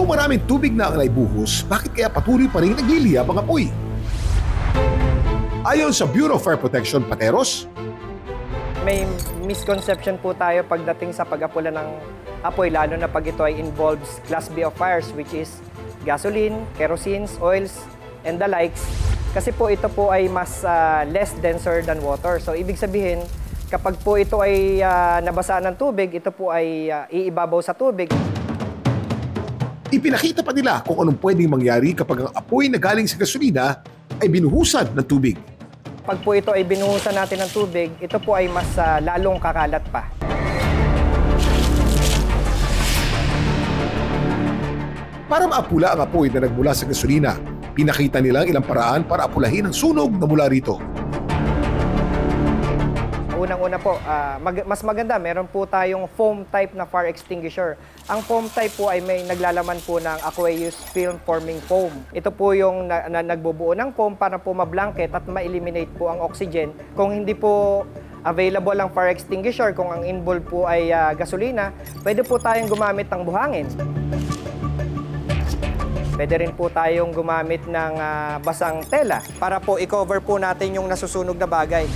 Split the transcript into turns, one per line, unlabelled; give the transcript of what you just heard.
Kung maraming tubig na ang naibuhos, bakit kaya patuloy pa rin nagliliyab ang apoy? Ayon sa Bureau of Fire Protection, Pateros,
may misconception po tayo pagdating sa pag-apula ng apoy, lalo na pag ito ay involves Class B of fires, which is gasoline, kerosene, oils, and the likes. Kasi po ito po ay mas less denser than water. So ibig sabihin, kapag po ito ay nabasa ng tubig, ito po ay iibabaw sa tubig.
ipinakita pa nila kung anong pwedeng mangyari kapag ang apoy na galing sa gasolina ay binuhusan ng tubig.
Pag po ito ay binuhusan natin ng tubig, ito po ay mas lalong kakalat pa.
Para maapula ang apoy na nagmula sa gasolina, pinakita nilang ilang paraan para apulahin ang sunog na mula rito.
Unang-una po, mas maganda, meron po tayong foam type na fire extinguisher. Ang foam type po ay may naglalaman po ng aqueous film forming foam. Ito po yung nagbubuo ng foam para po ma-blanket at ma-eliminate po ang oxygen. Kung hindi po available ang fire extinguisher, kung ang involved po ay gasolina, pwede po tayong gumamit ng buhangin. Pwede rin po tayong gumamit ng basang tela para po i-cover po natin yung nasusunog na bagay.